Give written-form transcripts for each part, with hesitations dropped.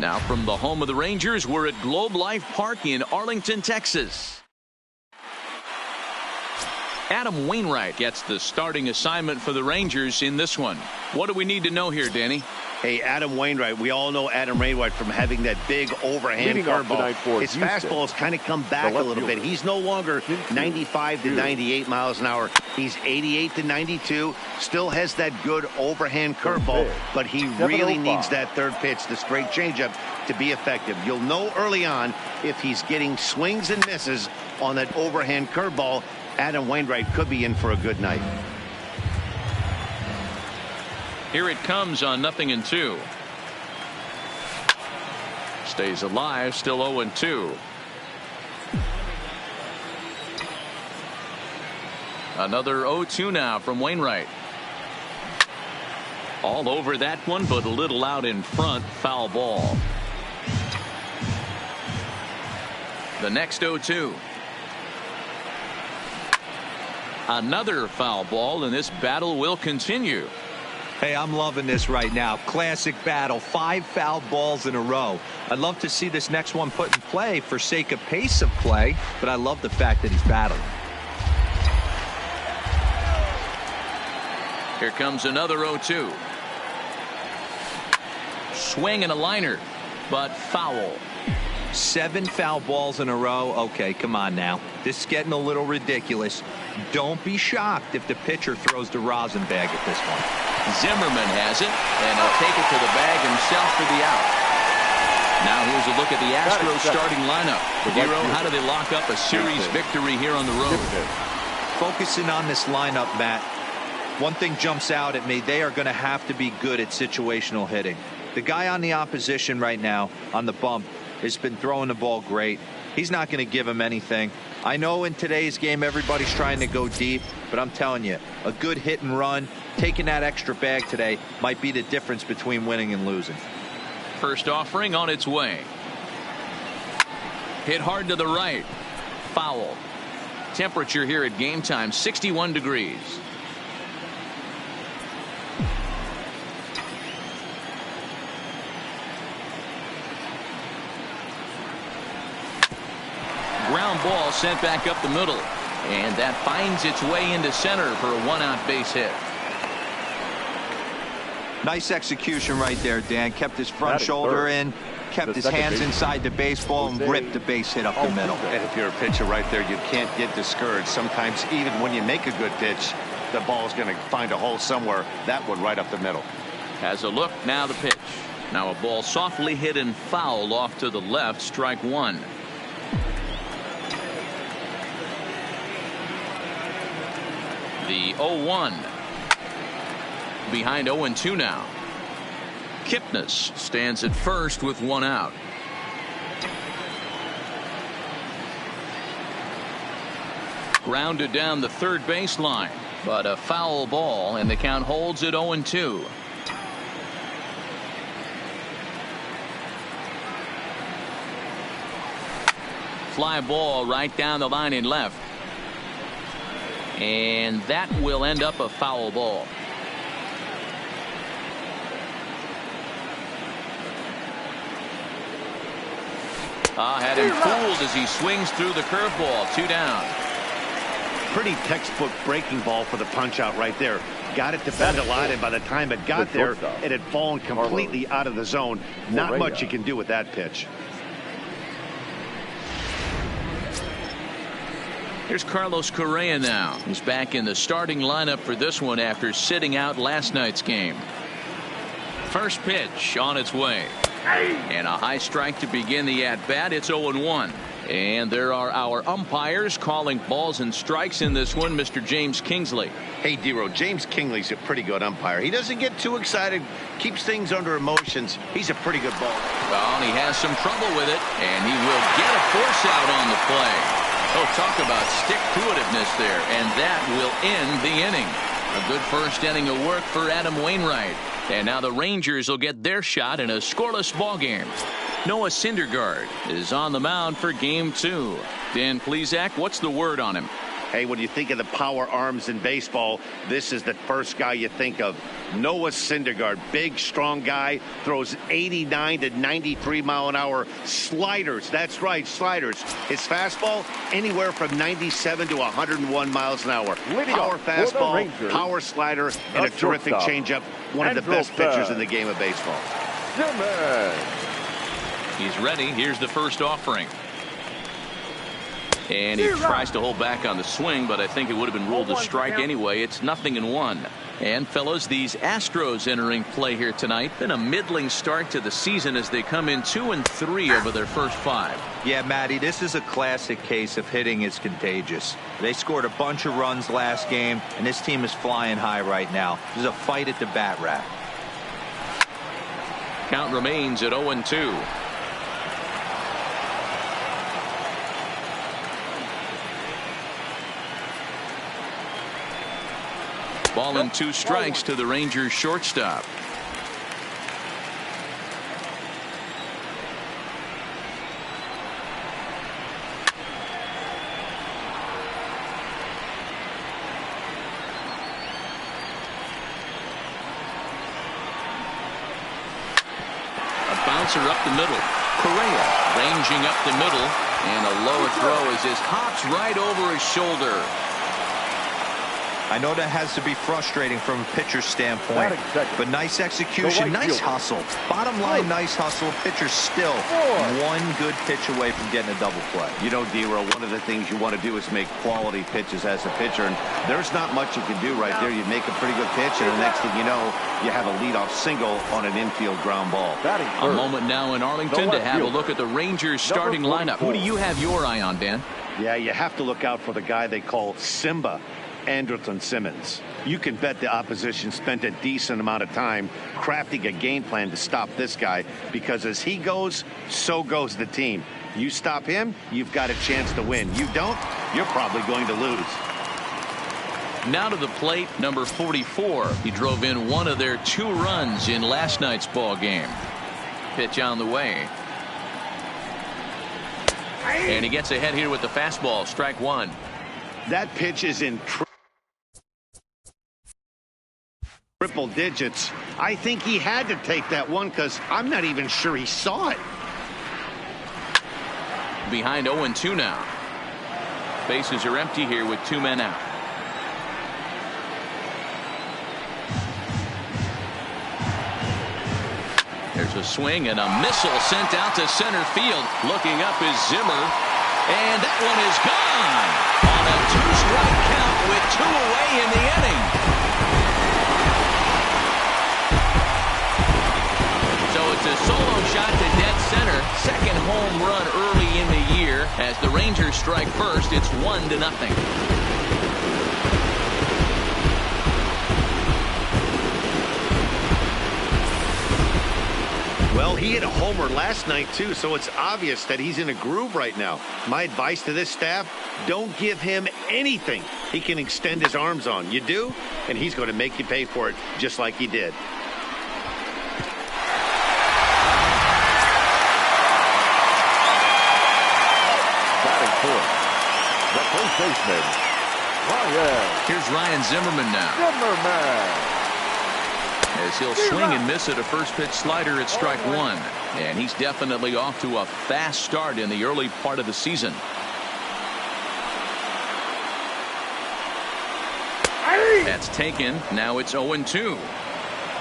Now from the home of the Rangers, we're at Globe Life Park in Arlington, Texas. Adam Wainwright gets the starting assignment for the Rangers in this one. What do we need to know here, Danny? Hey, Adam Wainwright, we all know Adam Wainwright from having that big overhand curveball. His fastball has kind of come back a little bit. He's no longer 95 to 98 miles an hour. He's 88 to 92. Still has that good overhand curveball, but he really needs that third pitch, the straight changeup, to be effective. You'll know early on if he's getting swings and misses on that overhand curveball. Adam Wainwright could be in for a good night. Here it comes on 0-2. Stays alive, still 0-2. Another 0-2 now from Wainwright. All over that one, but a little out in front. Foul ball. The next 0-2. Another foul ball, and this battle will continue. Hey, I'm loving this right now. Classic battle. 5 foul balls in a row. I'd love to see this next one put in play for sake of pace of play, but I love the fact that he's battling. Here comes another 0-2. Swing and a liner, but foul. 7 foul balls in a row. Okay, come on now. This is getting a little ridiculous. Don't be shocked if the pitcher throws the rosin bag at this one. Zimmerman has it, and he'll take it to the bag himself for the out. Now here's a look at the Astros starting lineup. Hero, how do they lock up a series victory here on the road? Focusing on this lineup, Matt, one thing jumps out at me. They are going to have to be good at situational hitting. The guy on the opposition right now on the bump has been throwing the ball great. He's not going to give him anything. I know in today's game everybody's trying to go deep, but I'm telling you, a good hit and run, taking that extra bag today might be the difference between winning and losing. First offering on its way. Hit hard to the right. Foul. Temperature here at game time, 61 degrees. Ground ball sent back up the middle, and that finds its way into center for a 1-out base hit. Nice execution right there, Dan. Kept his front shoulder in, kept his hands inside the baseball, and ripped the base hit up the middle. And if you're a pitcher right there, you can't get discouraged. Sometimes even when you make a good pitch, the ball's going to find a hole somewhere. That one right up the middle. Has a look, now the pitch. Now a ball softly hit and foul off to the left, strike one. The 0-1. Behind 0-2 now. Kipnis stands at first with 1 out. Grounded down the third baseline, but a foul ball, and the count holds at 0-2. Fly ball right down the line in left. And that will end up a foul ball. Had him fooled as he swings through the curveball. 2 down. Pretty textbook breaking ball for the punch out right there. Got it to bend a lot, and by the time it got there, it had fallen completely out of the zone. Not much you can do with that pitch. Here's Carlos Correa now. He's back in the starting lineup for this one after sitting out last night's game. First pitch on its way. And a high strike to begin the at-bat. It's 0-1. And there are our umpires calling balls and strikes in this one. Mr. James Kingsley. Hey, Dero, James Kingsley's a pretty good umpire. He doesn't get too excited, keeps things under emotions. He's a pretty good ball. Well, and he has some trouble with it, and he will get a force out on the play. Oh, talk about stick-to-itiveness there, and that will end the inning. A good first inning of work for Adam Wainwright. And now the Rangers will get their shot in a scoreless ballgame. Noah Syndergaard is on the mound for Game 2. Dan Plesac, what's the word on him? Hey, when you think of the power arms in baseball, this is the first guy you think of. Noah Syndergaard, big, strong guy, throws 89 to 93 mile an hour sliders. That's right, sliders. His fastball, anywhere from 97 to 101 miles an hour. Power fastball, power slider, and a terrific changeup. One of the best pitchers in the game of baseball. He's ready. Here's the first offering. And he tries to hold back on the swing, but I think it would have been ruled a strike anyway. It's 0-1. And fellas, these Astros entering play here tonight. Been a middling start to the season as they come in 2-3 over their first 5. Yeah, Matty, this is a classic case of hitting is contagious. They scored a bunch of runs last game, and this team is flying high right now. There's a fight at the bat rack. Count remains at 0-2. Ball and 2 strikes to the Rangers shortstop. A bouncer up the middle. Correa ranging up the middle, and a low throw as this hops right over his shoulder. I know that has to be frustrating from a pitcher's standpoint, but nice execution, nice hustle. Bottom line, nice hustle. Pitcher's still one good pitch away from getting a double play. You know, D-Row, one of the things you want to do is make quality pitches as a pitcher, and there's not much you can do right there. You make a pretty good pitch, and the next thing you know, you have a leadoff single on an infield ground ball. A moment now in Arlington to have a look at the Rangers starting lineup. Who do you have your eye on, Dan? Yeah, you have to look out for the guy they call Simba, Andrelton Simmons. You can bet the opposition spent a decent amount of time crafting a game plan to stop this guy, because as he goes, so goes the team. You stop him, you've got a chance to win. You don't, you're probably going to lose. Now to the plate, number 44. He drove in one of their 2 runs in last night's ball game. Pitch on the way. And he gets ahead here with the fastball. Strike 1. That pitch is in triple digits. I think he had to take that one because I'm not even sure he saw it. Behind 0-2 now. Bases are empty here with 2 men out. There's a swing and a missile sent out to center field. Looking up is Zimmer. And that one is gone on a 2-strike count with 2 away in the inning. So it's a solo shot to dead center. Second home run early in the year. As the Rangers strike first, it's 1-0. Well, he hit a homer last night, too, so it's obvious that he's in a groove right now. My advice to this staff, don't give him anything he can extend his arms on. You do, and he's going to make you pay for it, just like he did. Batting fourth, the first baseman, Ryan. Here's Ryan Zimmerman now. Zimmerman. As he'll swing and miss at a first pitch slider at strike 1. And he's definitely off to a fast start in the early part of the season. That's taken. Now it's 0-2.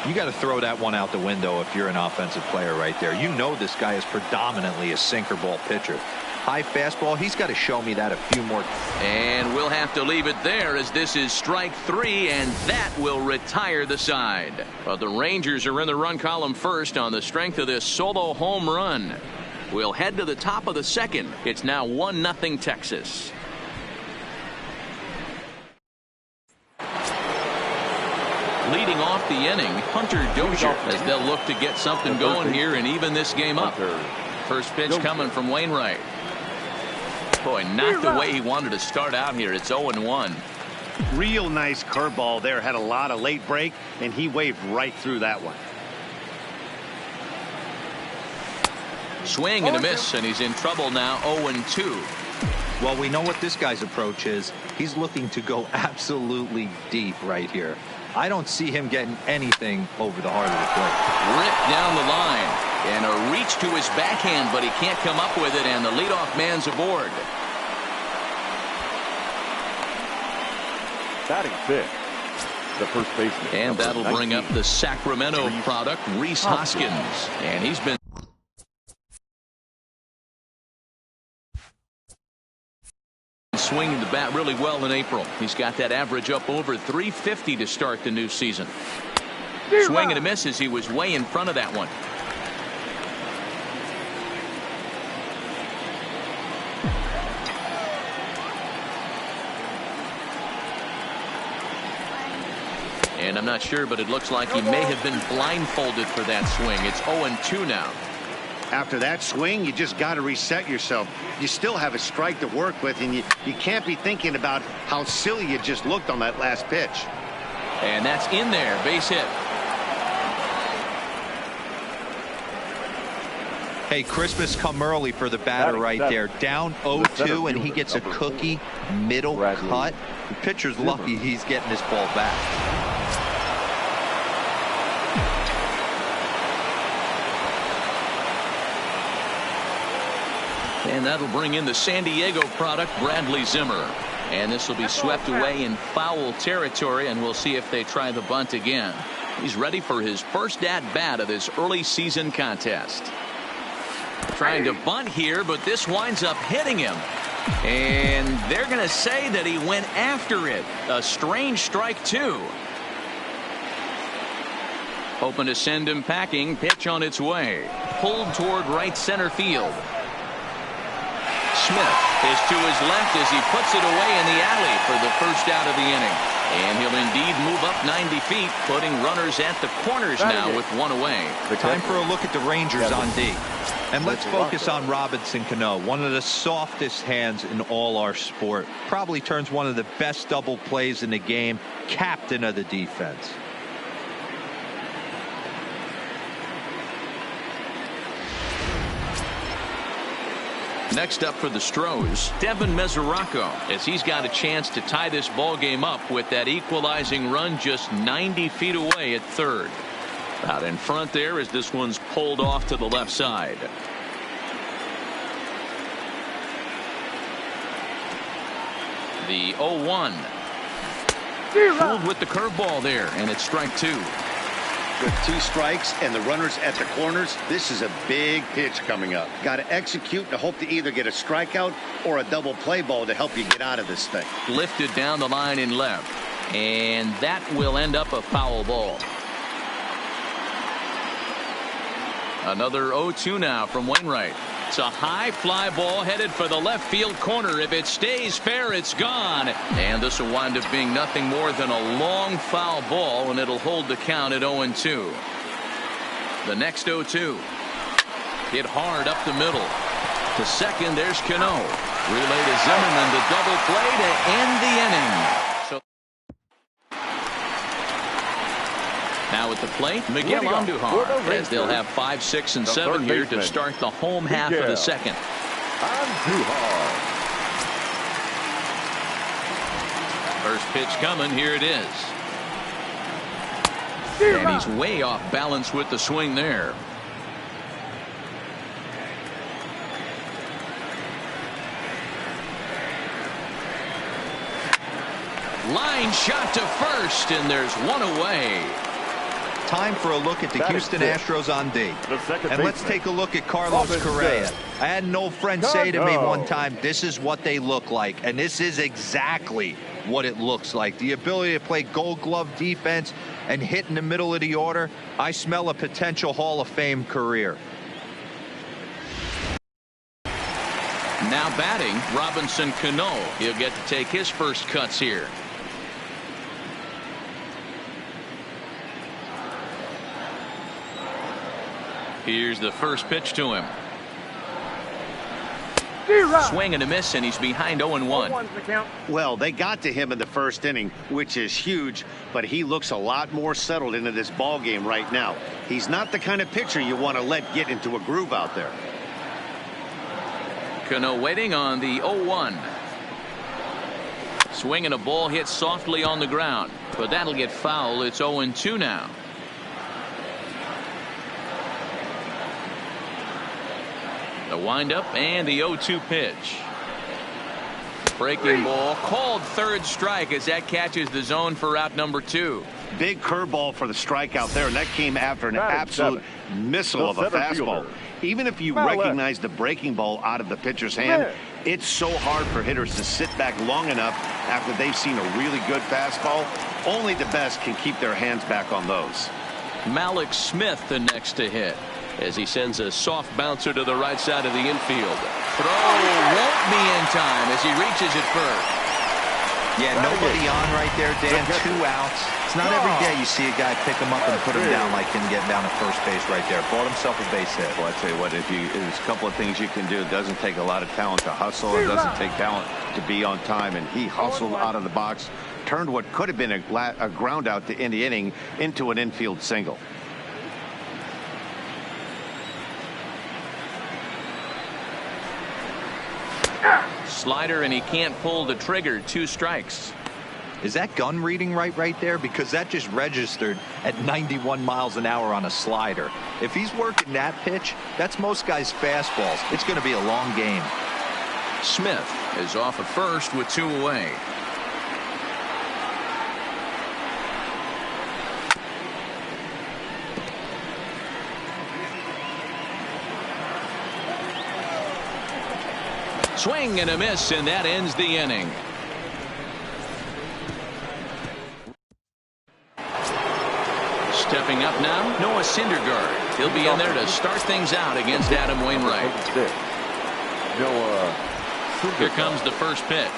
You got to throw that one out the window if you're an offensive player right there. You know this guy is predominantly a sinker ball pitcher. High fastball, he's got to show me that a few more. And we'll have to leave it there as this is strike 3, and that will retire the side. But the Rangers are in the run column first on the strength of this solo home run. We'll head to the top of the second. It's now 1-0 Texas. Leading off the inning, Hunter Dozier, as they'll look to get something going here and even this game up. First pitch coming from Wainwright. Boy, not the way he wanted to start out here. It's 0-1. Real nice curveball there. Had a lot of late break, and he waved right through that one. Swing and a miss, and he's in trouble now. 0-2. Well, we know what this guy's approach is. He's looking to go absolutely deep right here. I don't see him getting anything over the heart of the plate. Ripped down the line. And a reach to his backhand, but he can't come up with it, and the leadoff man's aboard. Batting fifth, the first baseman. And that'll bring up the Sacramento product, Rhys Hoskins. And he's been swinging the bat really well in April. He's got that average up over 350 to start the new season. Swing and a miss as he was way in front of that one. And I'm not sure, but it looks like he may have been blindfolded for that swing. It's 0-2 now. After that swing, you just got to reset yourself. You still have a strike to work with, and you can't be thinking about how silly you just looked on that last pitch. And that's in there. Base hit. Hey, Christmas come early for the batter right there. Down 0-2, and he gets a cookie middle cut. The pitcher's lucky he's getting this ball back. And that'll bring in the San Diego product, Bradley Zimmer. And this will be swept away in foul territory, and we'll see if they try the bunt again. He's ready for his first at-bat of this early season contest. Trying to bunt here, but this winds up hitting him. And they're going to say that he went after it. A strange strike, too. Hoping to send him packing. Pitch on its way. Pulled toward right center field. Smith is to his left as he puts it away in the alley for the first out of the inning. And he'll indeed move up 90 feet, putting runners at the corners now with one away. Time for a look at the Rangers on D. And let's focus on Robinson Cano, one of the softest hands in all our sport. Probably turns one of the best double plays in the game, captain of the defense. Next up for the Astros, Devin Mesoraco, as he's got a chance to tie this ball game up with that equalizing run just 90 feet away at third. Out in front there as this one's pulled off to the left side. The 0-1. Fooled with the curveball there, and it's strike two. With two strikes and the runners at the corners, this is a big pitch coming up. Got to execute and hope to either get a strikeout or a double play ball to help you get out of this thing. Lifted down the line in left, and that will end up a foul ball. Another 0-2 now from Wainwright. It's a high fly ball headed for the left field corner. If it stays fair, it's gone. And this will wind up being nothing more than a long foul ball, and it'll hold the count at 0-2. The next 0-2. Hit hard up the middle. To second, there's Cano. Relay to Zimmerman, the double play to end the inning. Now at the plate, Miguel Andujar, as they'll have 5, 6, and 7 here to start the home half of the second. Andujar. First pitch coming, here it is. And he's way off balance with the swing there. Line shot to first, and there's one away. Time for a look at the Houston Astros on D. And let's take a look at Carlos Correa. I had an old friend say to me one time, this is what they look like. And this is exactly what it looks like. The ability to play gold glove defense and hit in the middle of the order. I smell a potential Hall of Fame career. Now batting, Robinson Cano. He'll get to take his first cuts here. Here's the first pitch to him. Swing and a miss, and he's behind 0-1. Well, they got to him in the first inning, which is huge, but he looks a lot more settled into this ball game right now. He's not the kind of pitcher you want to let get into a groove out there. Cano waiting on the 0-1. Swinging a ball hit softly on the ground, but that'll get foul. It's 0-2 now. The windup and the 0-2 pitch. Breaking ball called third strike as that catches the zone for out number 2. Big curveball for the strikeout there, and that came after an absolute missile of a fastball. Even if you recognize the breaking ball out of the pitcher's hand, it's so hard for hitters to sit back long enough after they've seen a really good fastball. Only the best can keep their hands back on those. Malik Smith the next to hit as he sends a soft bouncer to the right side of the infield. Throw won't be in time as he reaches it first. Yeah, nobody on right there, Dan. 2 outs. It's not every day you see a guy pick him up and put him down like him getting down to first base right there. Bought himself a base hit. Well, I tell you what, there's a couple of things you can do. It doesn't take a lot of talent to hustle. It doesn't take talent to be on time. And he hustled out of the box, turned what could have been a ground out to end the inning into an infield single. Slider, and he can't pull the trigger. 2 strikes. Is that gun reading right there? Because that just registered at 91 miles an hour on a slider. If he's working that pitch, that's most guys' fastballs. It's going to be a long game. Smith is off at first with 2 away. Swing and a miss, and that ends the inning. Stepping up now, Noah Syndergaard. He'll be in there to start things out against Adam Wainwright. Here comes the first pitch.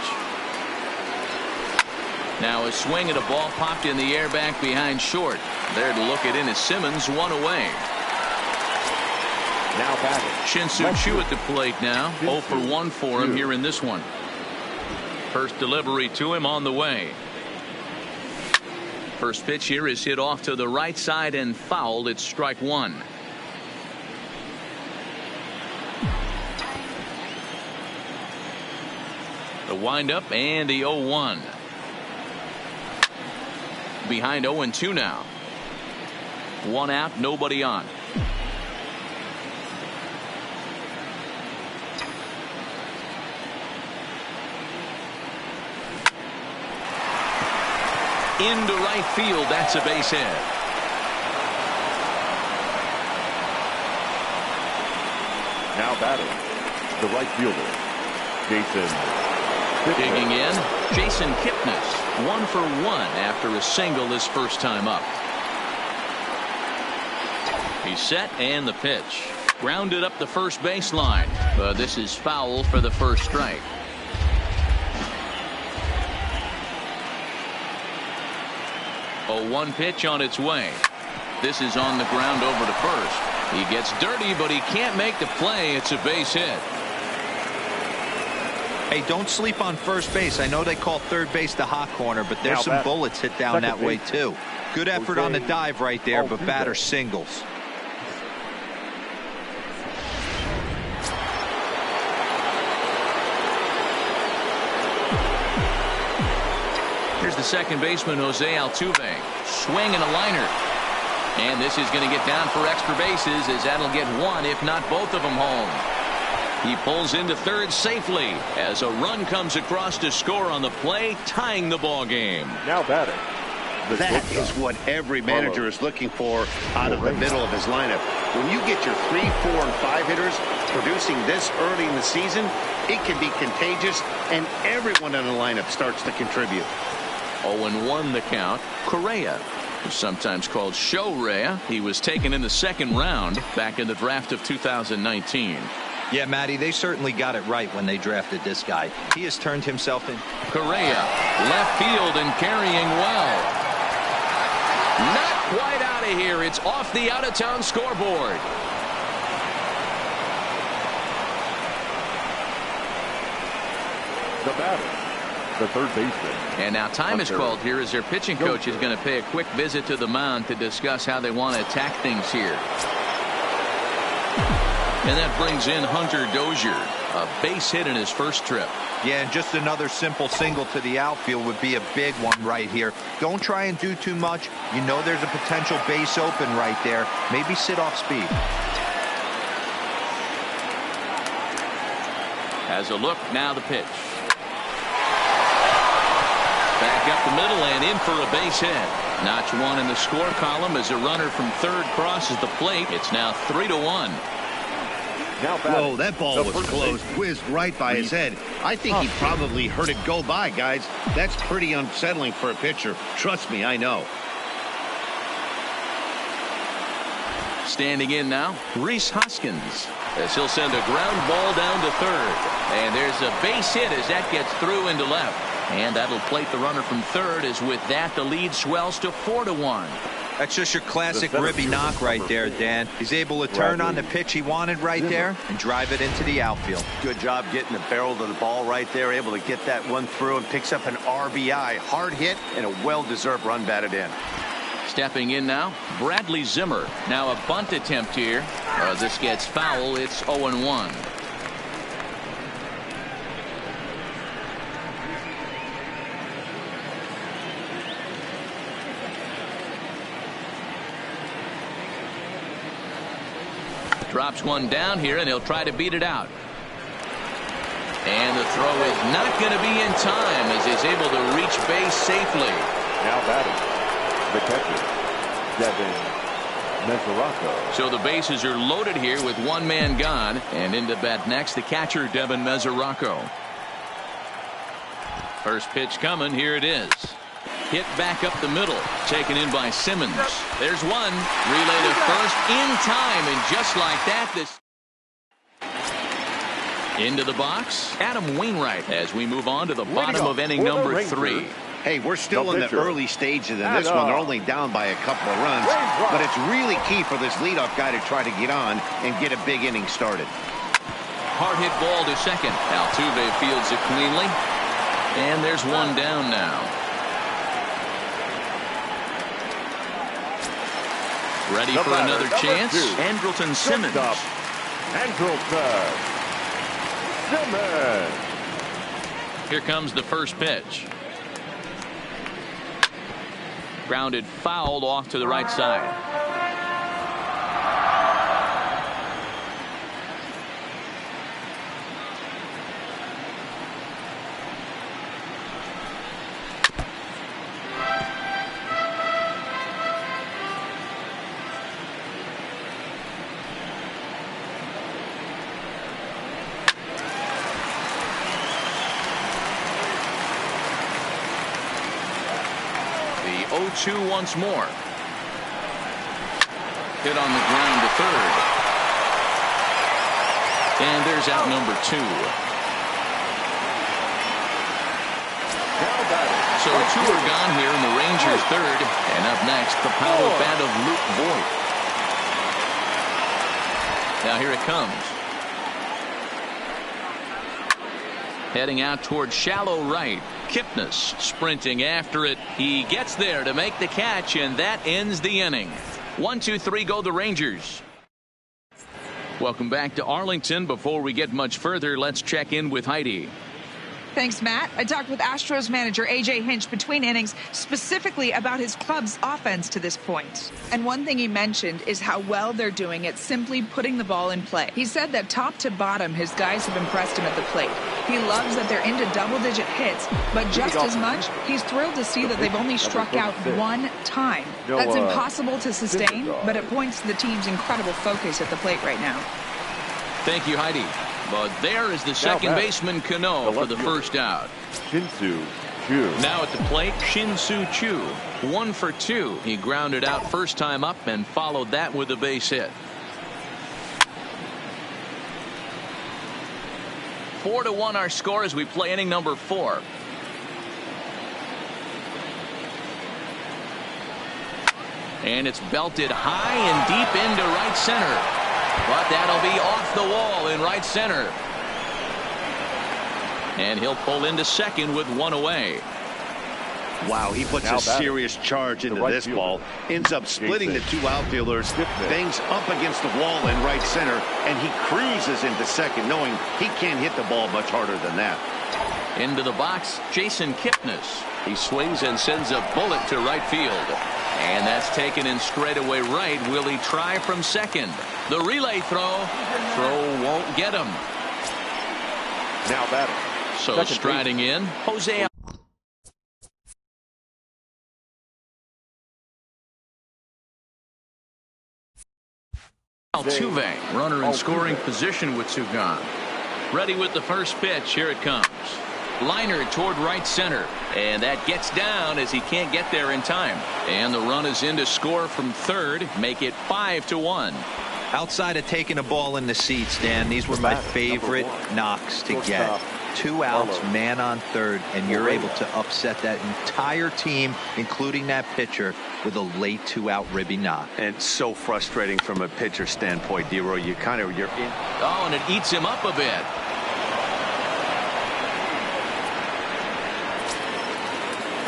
Now a swing and a ball popped in the air back behind short. There to look it in is Simmons, 1 away. Now batting. Shin-Soo Choo at the plate now. 0 for 1 for him here in this one. First delivery to him on the way. First pitch here is hit off to the right side and fouled. It's strike 1. The windup and the 0-1. Behind 0-2 now. 1 out, nobody on. Into right field. That's a base hit. Now batting, the right fielder, Jason Kipnis. Digging in, Jason Kipnis. 1 for 1 after a single his first time up. He's set, and the pitch. Grounded up the first baseline, but this is foul for the first strike. A 1 pitch on its way. This is on the ground over to first. He gets dirty, but he can't make the play. It's a base hit. Hey, don't sleep on first base. I know they call third base the hot corner, but there's some bullets hit down that way too. Good effort on the dive right there, but batter singles. Here's the second baseman, Jose Altuve. Swing and a liner. And this is going to get down for extra bases as that'll get 1, if not both of them, home. He pulls into third safely as a run comes across to score on the play, tying the ball game. Now batting. That is what every manager is looking for out of the middle of his lineup. When you get your 3, 4, and 5 hitters producing this early in the season, it can be contagious, and everyone in the lineup starts to contribute. 0-1 the count. Correa, sometimes called Show Rea. He was taken in the 2nd round back in the draft of 2019. Yeah, Matty, they certainly got it right when they drafted this guy. He has turned himself in. Correa, left field and carrying well. Not quite out of here. It's off the out-of-town scoreboard. The batter, the third baseman. And now time is called here as their pitching coach is going to pay a quick visit to the mound to discuss how they want to attack things here. And that brings in Hunter Dozier. A base hit in his first trip. Yeah, and just another simple single to the outfield would be a big one right here. Don't try and do too much. You know there's a potential base open right there. Maybe sit off speed. Has a look, now the pitch. Back up the middle and in for a base hit. Notch one in the score column as a runner from third crosses the plate. It's now 3-1. Whoa, that ball was close. Whizzed right by his head. I think he probably heard it go by, guys. That's pretty unsettling for a pitcher. Trust me, I know. Standing in now, Rhys Hoskins, as he'll send a ground ball down to third. And there's a base hit as that gets through into left. And that'll plate the runner from third, as with that the lead swells to 4-1. That's just your classic ribby knock right there, Dan. He's able to turn on the pitch he wanted right there and drive it into the outfield. Good job getting the barrel to the ball right there, able to get that one through, and picks up an RBI. Hard hit and a well-deserved run batted in. Stepping in now, Bradley Zimmer. Now a bunt attempt here. This gets foul. It's 0-1. Drops one down here, and he'll try to beat it out. And the throw is not going to be in time as he's able to reach base safely. Now batting, the catcher, Devin Mesoraco. So the bases are loaded here with one man gone. And into bat next, the catcher, Devin Mesoraco. First pitch coming. Here it is. Hit back up the middle. Taken in by Simmons. There's one. Relay to first in time. And just like that, this into the box. Adam Wainwright as we move on to the bottom of inning number 3. Hey, we're still in the early stages of this one. They're only down by a couple of runs. But it's really key for this leadoff guy to try to get on and get a big inning started. Hard hit ball to second. Altuve fields it cleanly. And there's one down now. Ready for another chance. Andrelton Simmons. Andrelton Simmons. Here comes the first pitch. Grounded fouled off to the right side. The 0-2 once more. Hit on the ground to third. And there's out number 2. So 2 are gone here in the Rangers' third. And up next, the power bat of Luke Voigt. Now here it comes. Heading out toward shallow right. Kipnis sprinting after it. He gets there to make the catch, and that ends the inning. 1-2-3 go the Rangers. Welcome back to Arlington. Before we get much further, let's check in with Heidi. Thanks, Matt. I talked with Astros manager A.J. Hinch between innings, specifically about his club's offense to this point. And one thing he mentioned is how well they're doing at simply putting the ball in play. He said that top to bottom, his guys have impressed him at the plate. He loves that they're into double-digit hits, but just as much, he's thrilled to see that they've only struck out one time. That's impossible to sustain, but it points to the team's incredible focus at the plate right now. Thank you, Heidi. But there is the second baseman, Cano, for the first out. Shin-Soo Choo. Now at the plate, Shin-Soo Choo. 1 for 2. He grounded out first time up and followed that with a base hit. 4-1 our score as we play inning number 4. And it's belted high and deep into right center. But that'll be off the wall in right center. And he'll pull into second with one away. Wow, he puts a serious charge into this ball. Ends up splitting the two outfielders. Bangs up against the wall in right center, and he cruises into second, knowing he can't hit the ball much harder than that. Into the box, Jason Kipnis. He swings and sends a bullet to right field. And that's taken in straightaway right. Will he try from second? The relay throw. Throw won't get him. Now batting. So striding in, Jose Altuve, runner in scoring position with two gone. Ready with the first pitch. Here it comes. Liner toward right center, and that gets down as he can't get there in time. And the run is in to score from third, make it 5-1. Outside of taking a ball in the seats, Dan, these were my favorite knocks to get. 2 outs, man on third, and you're able to upset that entire team, including that pitcher, with a late 2-out ribby knock. And so frustrating from a pitcher standpoint, D-Roy. You're in. Oh, and it eats him up a bit.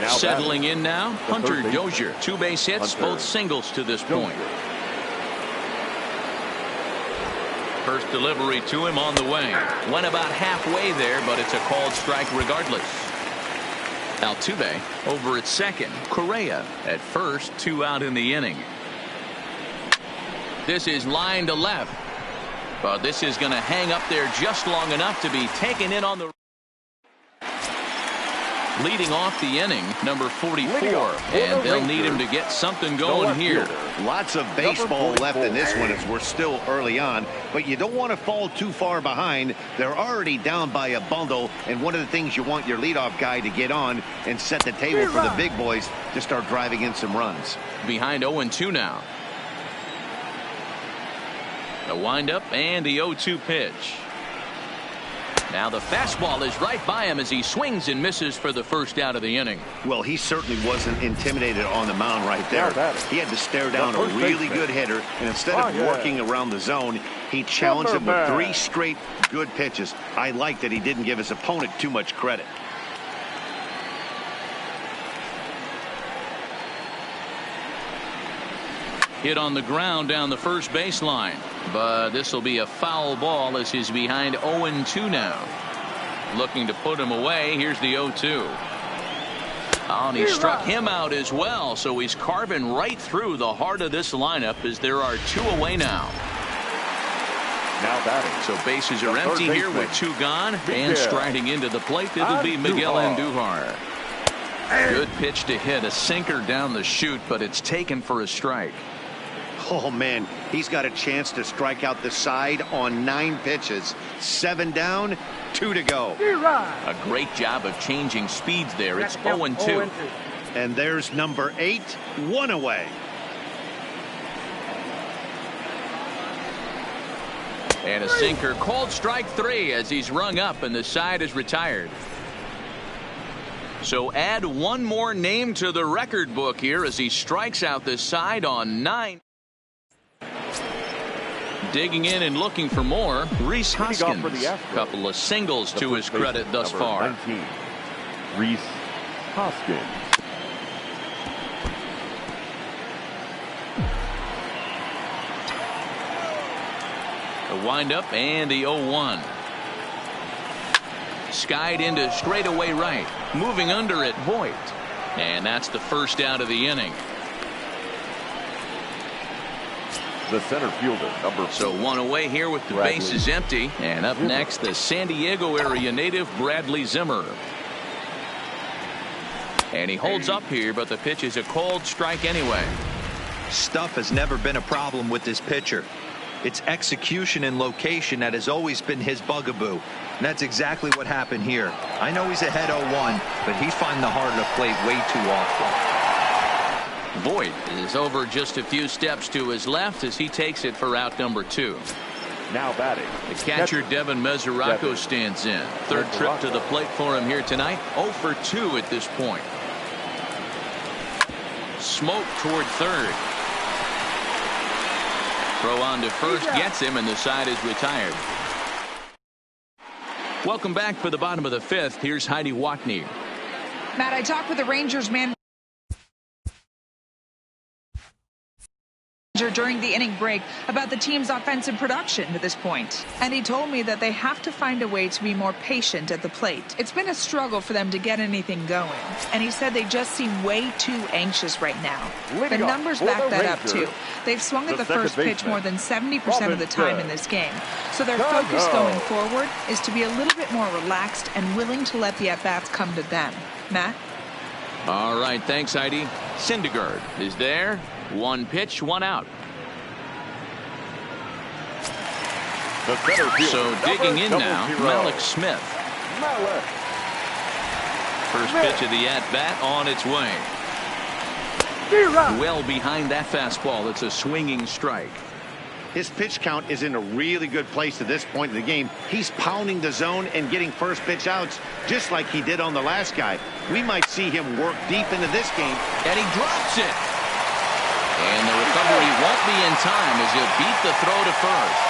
Settling in now, Hunter Dozier. 2 base hits, both singles to this point. First delivery to him on the way. Went about halfway there, but it's a called strike regardless. Altuve over at second. Correa at first, 2 out in the inning. This is line to left. But this is going to hang up there just long enough to be taken in on the. Leading off the inning, number 44, and they'll need him to get something going here. Lots of baseball left in this one as we're still early on, but you don't want to fall too far behind. They're already down by a bundle, and one of the things you want your leadoff guy to get on and set the table for the big boys to start driving in some runs. Behind 0-2 now. The windup and the 0-2 pitch. Now the fastball is right by him as he swings and misses for the first out of the inning. Well, he certainly wasn't intimidated on the mound right there. He had to stare down a really good hitter, and instead of working around the zone, he challenged him with 3 straight good pitches. I like that he didn't give his opponent too much credit. Hit on the ground down the first baseline, but this will be a foul ball as he's behind 0-2 now. Looking to put him away. Here's the 0-2. Oh, and he struck him out as well, so he's carving right through the heart of this lineup as there are 2 away now. Now batting. So bases are empty here with 2 gone, and striding into the plate, it'll be Miguel Andujar. Good pitch to hit, a sinker down the chute, but it's taken for a strike. Oh, man, he's got a chance to strike out the side on 9 pitches. 7 down, 2 to go. A great job of changing speeds there. It's 0-2. And there's number 8, 1 away. And a sinker, called strike 3 as he's rung up and the side is retired. So add 1 more name to the record book here as he strikes out the side on 9. Digging in and looking for more, Rhys Hoskins. Couple of singles to his credit thus far. 19, Rhys Hoskins. The windup and the 0-1. Skied into straightaway right. Moving under it, Voit. And that's the first out of the inning. The center fielder, number 4. So 1 away here with the bases empty. And up next, the San Diego area native, Bradley Zimmer. And he holds up here, but the pitch is a called strike anyway. Stuff has never been a problem with this pitcher. It's execution and location that has always been his bugaboo. And that's exactly what happened here. I know he's ahead 0-1, but he's finding the heart of the plate way too often. Voit is over just a few steps to his left as he takes it for out number 2. Now batting. The catcher Devin Mesoraco stands in. Third trip to the plate for him here tonight. 0 for 2 at this point. Smoke toward third. Throw on to first gets him, and the side is retired. Welcome back for the bottom of the 5th. Here's Heidi Watney. Matt, I talked with the Rangers manager during the inning break about the team's offensive production to this point. And he told me that they have to find a way to be more patient at the plate. It's been a struggle for them to get anything going. And he said they just seem way too anxious right now. The numbers back that up too. They've swung at the first pitch more than 70% of the time in this game. So their focus going forward is to be a little bit more relaxed and willing to let the at-bats come to them. Matt? All right, thanks, Heidi. Syndergaard is there. One pitch, one out. So digging in now, Malik Smith. First pitch of the at-bat on its way. Well behind that fastball. It's a swinging strike. His pitch count is in a really good place at this point in the game. He's pounding the zone and getting first pitch outs just like he did on the last guy. We might see him work deep into this game. And he drops it. And the recovery won't be in time as he'll beat the throw to first.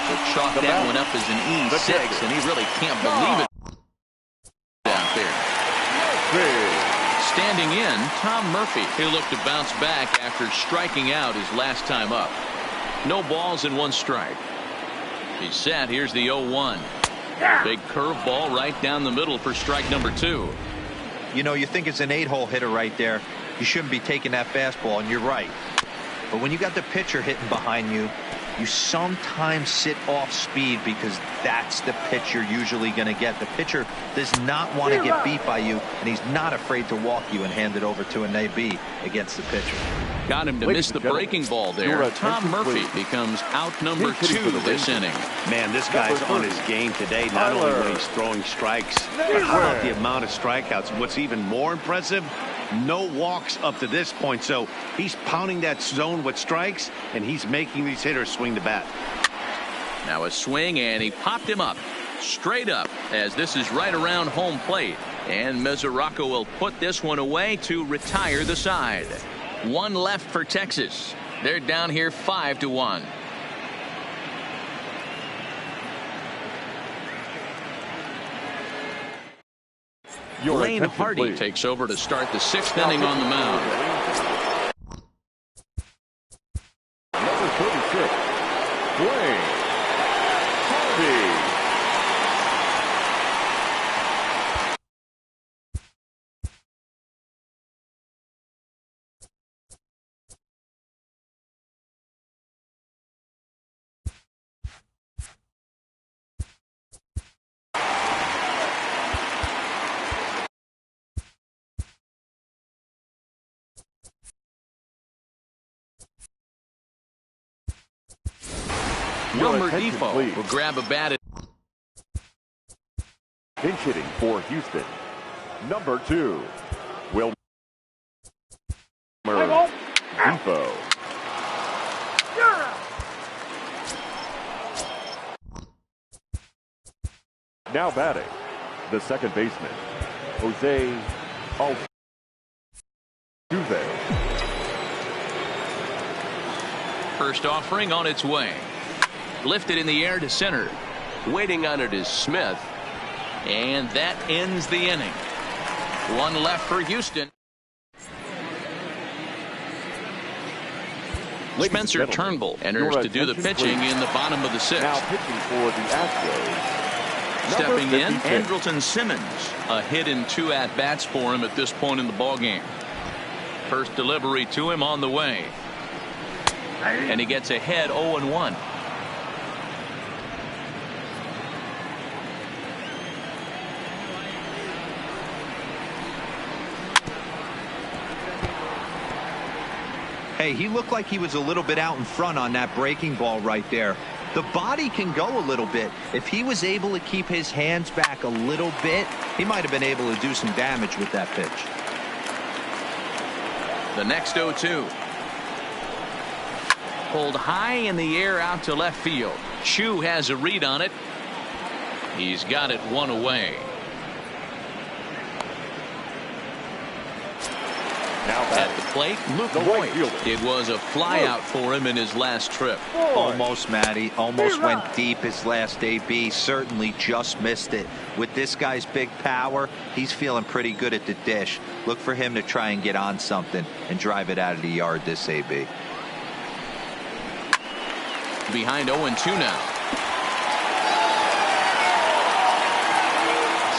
So chalk that one up as an E6, and he really can't believe it out there. Standing in, Tom Murphy. He'll look to bounce back after striking out his last time up. No balls and one strike. He's set. Here's the 0-1. Big curveball right down the middle for strike number 2. You know, you think it's an 8-hole hitter right there. You shouldn't be taking that fastball, and you're right. But when you got the pitcher hitting behind you, you sometimes sit off speed because that's the pitch you're usually going to get. The pitcher does not want to get beat by you, and he's not afraid to walk you and hand it over to an AB against the pitcher. Got him to miss the breaking ball there. Tom Murphy becomes out number 2 this inning. Man, this guy's on his game today, not only when he's throwing strikes, but how about the amount of strikeouts? What's even more impressive, no walks up to this point. So he's pounding that zone with strikes, and he's making these hitters swing the bat. Now a swing, and he popped him up. Straight up, as this is right around home plate. And Mesoraco will put this one away to retire the side. One left for Texas. They're down here 5-1. Lane Hardy takes over to start the 6th inning on the mound. Number 36, Lane Hardy. Wilmer Defoe will grab a bat. Pinch hitting for Houston, number 2, Wilmer Defoe. Now batting, the second baseman, Jose Altuve. First offering on its way. Lifted in the air to center. Waiting on it is Smith. And that ends the inning. One left for Houston. Spencer Turnbull enters to do the pitching in the bottom of the 6th. Now pitching for the Astros. Stepping in, Andrelton Simmons. A hit in 2 at-bats for him at this point in the ballgame. First delivery to him on the way. And he gets ahead 0-1. Hey, he looked like he was a little bit out in front on that breaking ball right there. The body can go a little bit. If he was able to keep his hands back a little bit, he might have been able to do some damage with that pitch. The next 0-2. Pulled high in the air out to left field. Chu has a read on it. He's got it one away. At the plate, Luke Voigt. It was a flyout for him in his last trip. Almost, Matty. Almost went deep his last AB. Certainly just missed it. With this guy's big power, he's feeling pretty good at the dish. Look for him to try and get on something and drive it out of the yard this AB. Behind 0-2 now.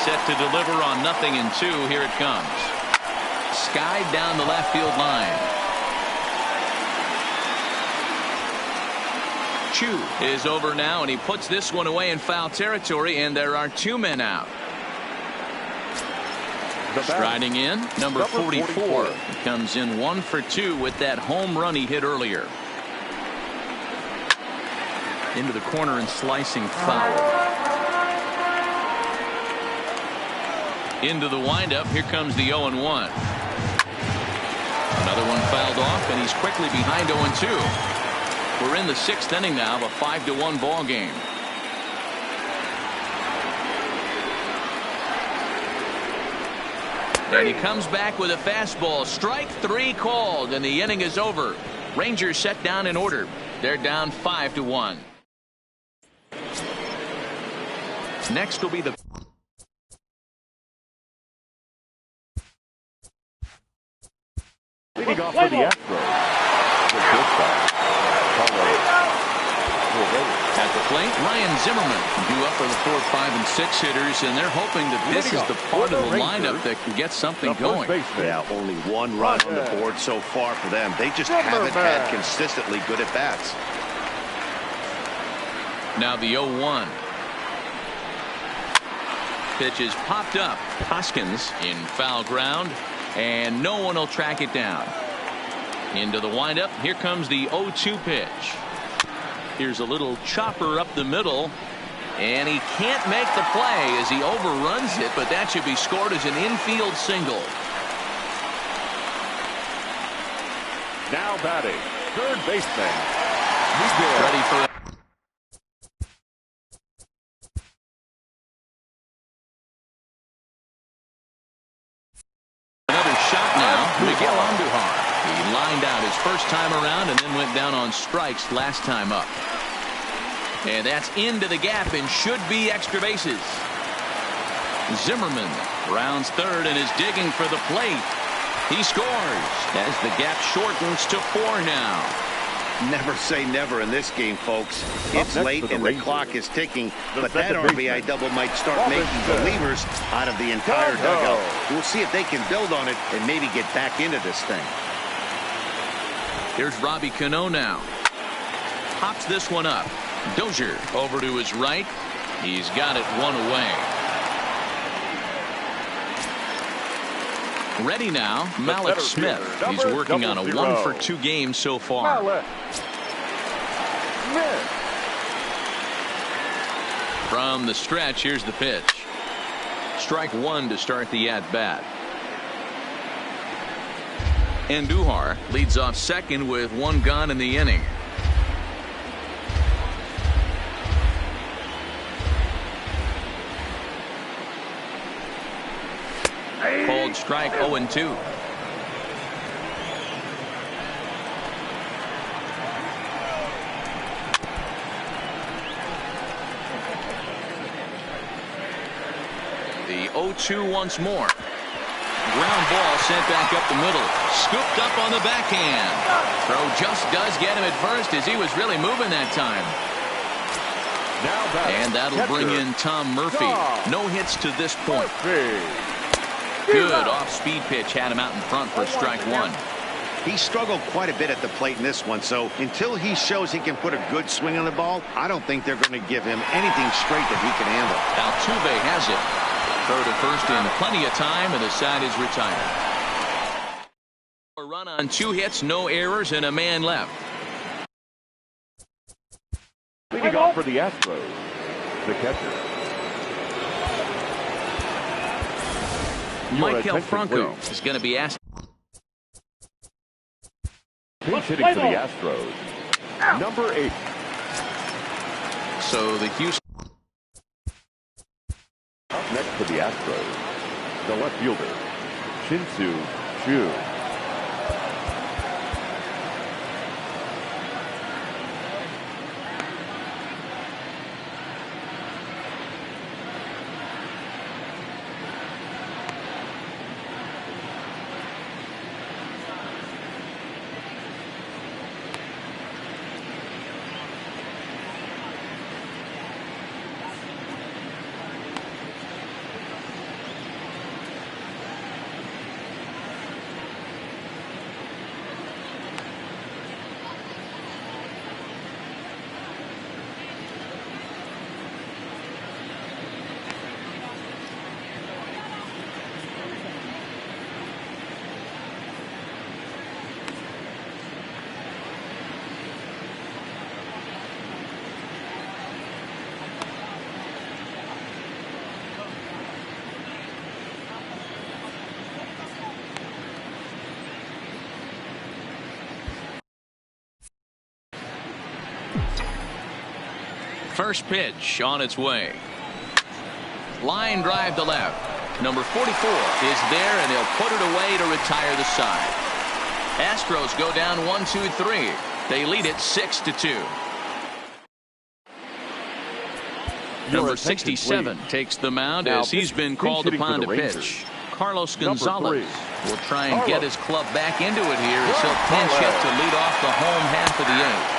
Set to deliver on 0-2. Here it comes. Skied down the left field line. Chu is over now, and he puts this one away in foul territory, and there are 2 men out. Striding in, number 44. He comes in 1 for 2 with that home run he hit earlier. Into the corner and slicing foul. Into the windup. Here comes the 0-1. Another one fouled off, and he's quickly behind 0-2. We're in the 6th inning now of a 5-1 ball game. And he comes back with a fastball. Strike 3 called, and the inning is over. Rangers set down in order. They're down 5-1. Next will be the leading off for the Astros. At the plate, Ryan Zimmerman due up for the 4, 5, and 6 hitters, and they're hoping that this is the part of the lineup that can get something going. Yeah, only 1 run on the board so far for them. They just haven't had consistently good at bats. Now the 0-1. Pitch is popped up. Hoskins in foul ground, and no one will track it down. Into the windup. Here comes the 0-2 pitch. Here's a little chopper up the middle, and he can't make the play as he overruns it, but that should be scored as an infield single. Now batting, third baseman. Ready for another shot now. Miguel Andujar. He lined out his first time around and then went down on strikes last time up. And that's into the gap and should be extra bases. Zimmerman rounds third and is digging for the plate. He scores as the gap shortens to 4 now. Never say never in this game, folks. It's late and the clock is ticking, but that RBI double might start making believers out of the entire dugout. We'll see if they can build on it and maybe get back into this thing. Here's Robbie Cano now. Pops this one up. Dozier over to his right. He's got it 1 away. Ready now, Malik Smith. He's working on a 1 for 2 game so far. From the stretch, here's the pitch. Strike 1 to start the at-bat. Andujar leads off second with 1 gone in the inning. Called strike 0-2. The 0-2 once more. Ground ball sent back up the middle. Scooped up on the backhand. Throw just does get him at first as he was really moving that time. And that'll bring in Tom Murphy. No hits to this point. Good off-speed pitch had him out in front for strike 1. He struggled quite a bit at the plate in this one, so until he shows he can put a good swing on the ball, I don't think they're going to give him anything straight that he can handle. Altuve has it. Throw to first in plenty of time, and the side is retired. A run on 2 hits, no errors, and a man left. Leading off for the Astros, the catcher. Michael Franco is going to be asked. Pinch hitting for the Astros, number 8. So the Houston. Up next for the Astros, the left fielder, Shin-Soo Choo. First pitch on its way. Line drive to left. Number 44 is there, and he'll put it away to retire the side. Astros go down 1-2-3. They lead it 6-2. Number 67 takes the mound as he's been called upon to pitch. Carlos Gonzalez will try and get his club back into it here as he'll pinch hit to lead off the home half of the eighth.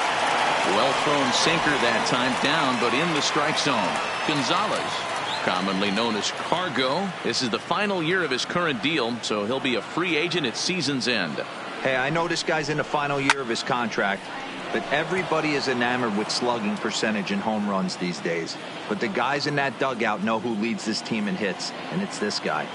Well thrown sinker that time, down but in the strike zone. Gonzalez, commonly known as Cargo, this is the final year of his current deal, so he'll be a free agent at season's end. Hey, I know this guy's in the final year of his contract, but everybody is enamored with slugging percentage and home runs these days. But the guys in that dugout know who leads this team in hits, and it's this guy.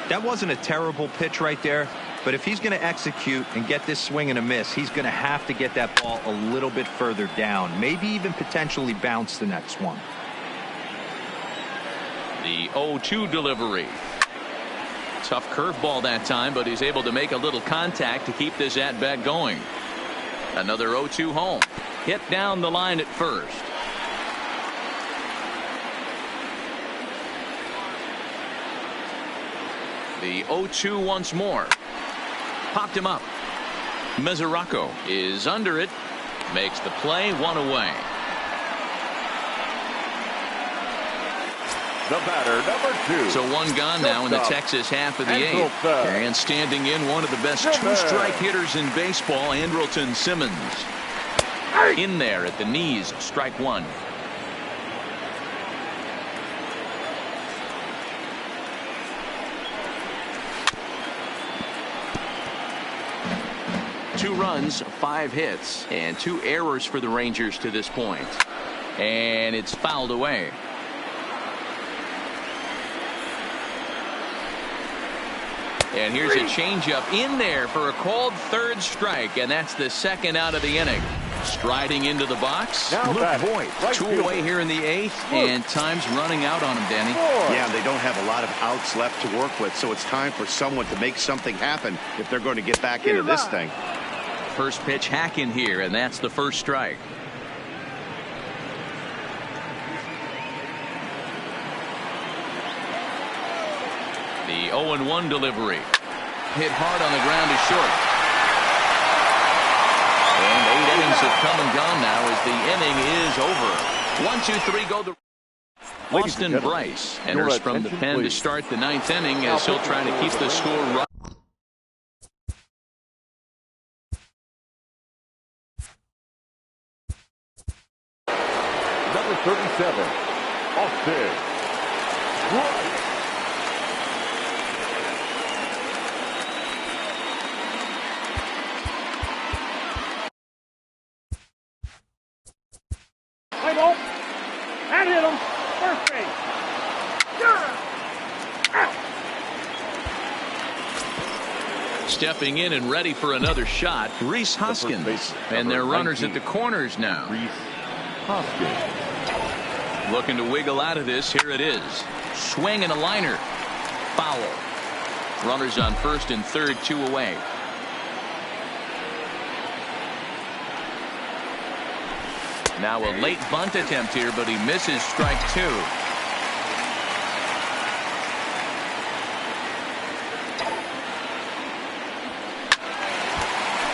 That wasn't a terrible pitch right there, but if he's going to execute and get this swing and a miss, he's going to have to get that ball a little bit further down, maybe even potentially bounce the next one. The 0-2 delivery. Tough curveball that time, but he's able to make a little contact to keep this at-bat going. Another 0-2 home. Hit down the line at first. The 0-2 once more. Popped him up. Mesoraco is under it. Makes the play, one away. The batter, number 2. So one gone now in the Texas half of the eighth. And standing in, one of the best two-strike hitters in baseball, Andrelton Simmons. In there at the knees, strike one. Two runs, 5 hits, and 2 errors for the Rangers to this point. And it's fouled away. And here's a changeup in there for a called third strike, and that's the second out of the inning. Striding into the box, Luke Voigt. Right 2 away here in the 8th, and time's running out on him, Danny. Yeah, they don't have a lot of outs left to work with, so it's time for someone to make something happen if they're going to get back into this thing. First pitch hack in here, and that's the first strike. The 0-1 delivery. Hit hard on the ground to short. And 8 innings have come and gone now as the inning is over. 1-2-3 go the Austin Bryce enters from the pen to start the 9th inning as he'll try to keep the score right. Number 37, Austin Bryce. That hit him. First base. Stepping in and ready for another shot, Rhys Hoskins. And they're runners at the corners now. Rhys Hoskins. Looking to wiggle out of this. Here it is. Swing and a liner. Foul. Runners on first and third, 2 away. Now a late bunt attempt here, but he misses strike 2.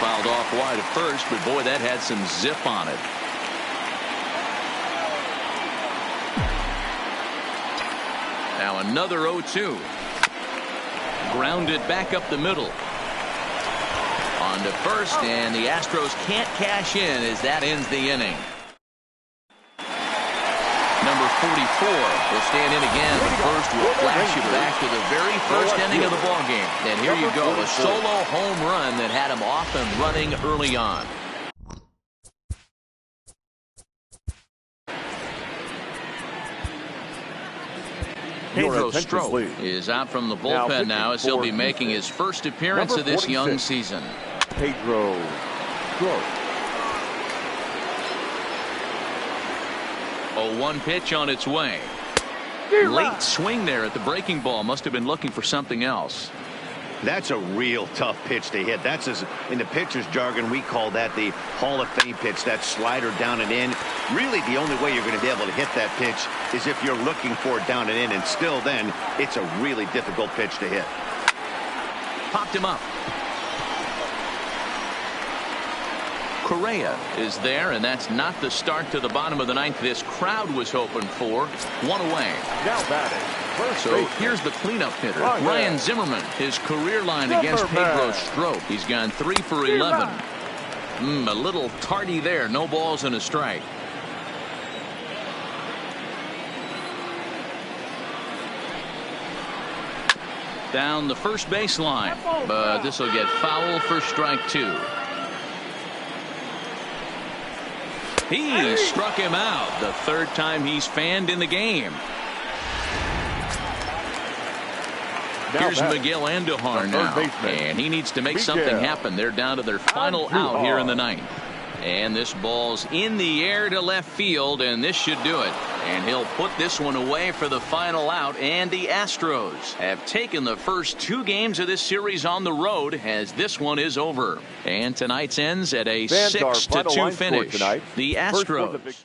Fouled off wide at first, but boy, that had some zip on it. Now another 0-2. Grounded back up the middle. On to first, and the Astros can't cash in as that ends the inning. Number 44 will stand in again. The first will flash you back to the very first inning of the ballgame. And here you go, a solo home run that had him off and running early on. Pedro Strop is out from the bullpen now as he'll be making his first appearance of this young season. Pedro Strop. 0-1 pitch on its way. Late swing there at the breaking ball. Must have been looking for something else. That's a real tough pitch to hit. That's, in the pitcher's jargon, we call that the Hall of Fame pitch. That slider down and in. Really, the only way you're going to be able to hit that pitch is if you're looking for it down and in, and still then, it's a really difficult pitch to hit. Popped him up. Correa is there, and that's not the start to the bottom of the ninth this crowd was hoping for. One away. Now batting. So here's the cleanup hitter, Ryan Zimmerman. His career line against Pedro Strop. He's gone 3 for 11. A little tardy there. No balls and a strike. Down the first baseline, but this will get foul for strike 2. He struck him out the third time he's fanned in the game. Here's Miguel Andujar now, and he needs to make something happen. They're down to their final out here in the ninth. And this ball's in the air to left field, and this should do it. And he'll put this one away for the final out, and the Astros have taken the first 2 games of this series on the road as this one is over. And tonight's ends at a 6-2 finish. The Astros